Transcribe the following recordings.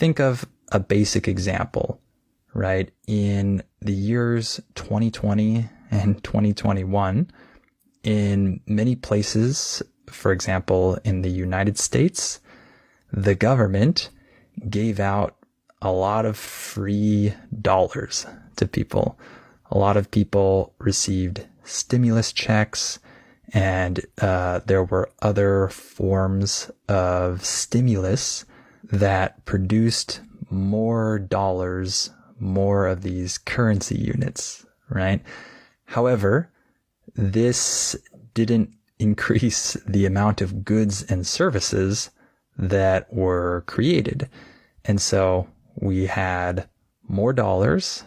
think of a basic example, right? In the years 2020 and 2021, in many places, for example, in the United States, the government gave out a lot of free dollars to people. A lot of people received stimulus checks, and there were other forms of stimulus that produced more dollars, more of these currency units, right? However, this didn't increase the amount of goods and services that were created. And so we had more dollars,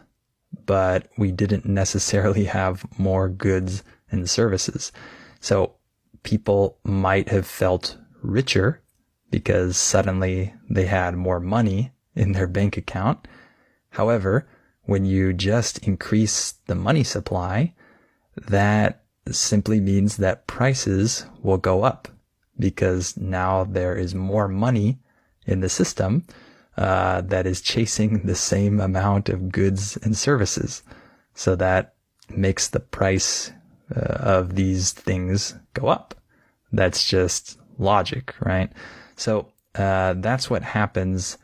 but we didn't necessarily have more goods and services. So people might have felt richer because suddenly they had more money in their bank account. However, when you just increase the money supply, that simply means that prices will go up because now there is more money in the system that is chasing the same amount of goods and services. So that makes the price of these things go up. That's just logic, right? So that's what happens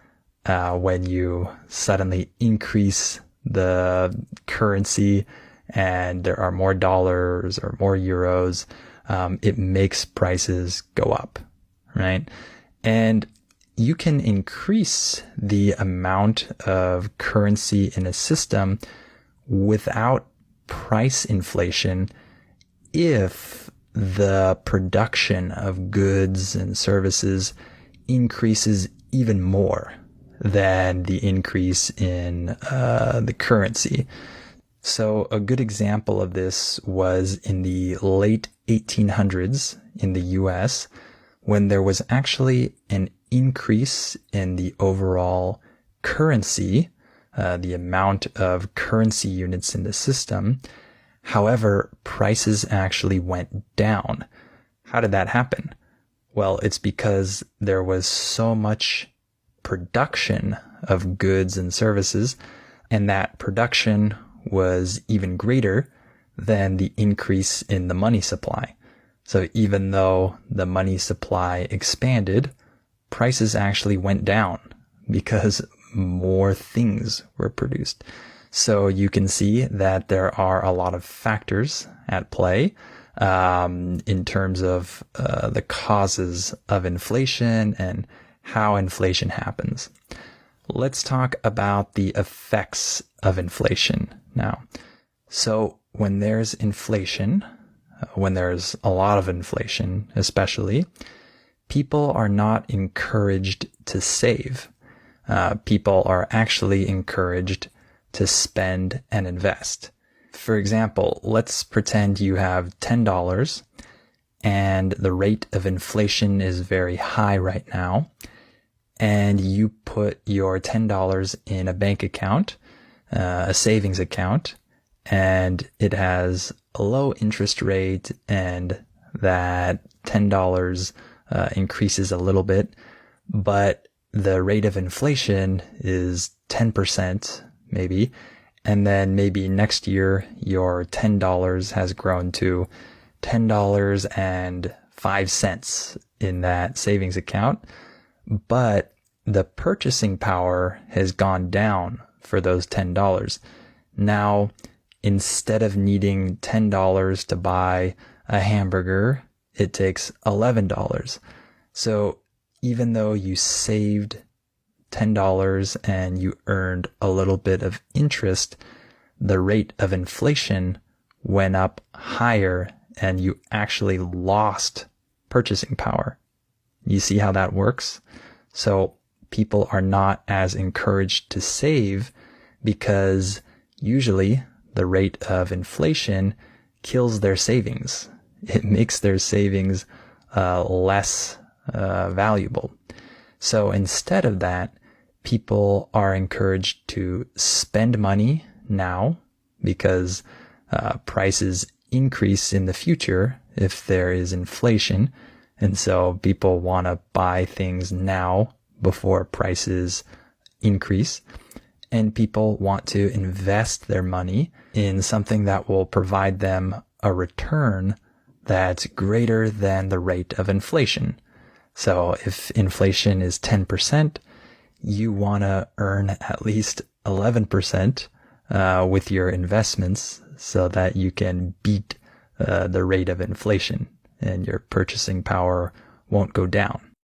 when you suddenly increase the currency and there are more dollars or more euros. It makes prices go up, right? And you can increase the amount of currency in a system without price inflation if the production of goods and services increases even more than the increase in the currency. So a good example of this was in the late 1800s in the US, when there was actually an increase in the overall currency, the amount of currency units in the system. However, prices actually went down. How did that happen? Well, it's because there was so much production of goods and services, and that production was even greater than the increase in the money supply. So even though the money supply expanded, prices actually went down because more things were produced. So you can see that there are a lot of factors at play in terms of the causes of inflation and how inflation happens. Let's talk about the effects of inflation now. So when there's inflation, when there's a lot of inflation especially, people are not encouraged to save. People are actually encouraged to spend and invest. For example, let's pretend you have $10 and the rate of inflation is very high right now, and you put your $10 in a bank account, a savings account, and it has a low interest rate, and that $10 increases a little bit, but the rate of inflation is 10% maybe, and then maybe next year your $10 has grown to $10.05 in that savings account, but the purchasing power has gone down for those $10. Now, instead of needing $10 to buy a hamburger, it takes $11. So even though you saved $10 and you earned a little bit of interest, the rate of inflation went up higher and you actually lost purchasing power. You see how that works? So people are not as encouraged to save because usually the rate of inflation kills their savings. It makes their savings less valuable. So instead of that, people are encouraged to spend money now because prices increase in the future if there is inflation. And so people want to buy things now before prices increase, and people want to invest their money in something that will provide them a return that's greater than the rate of inflation. So if inflation is 10%, you want to earn at least 11% with your investments so that you can beat the rate of inflation and your purchasing power won't go down.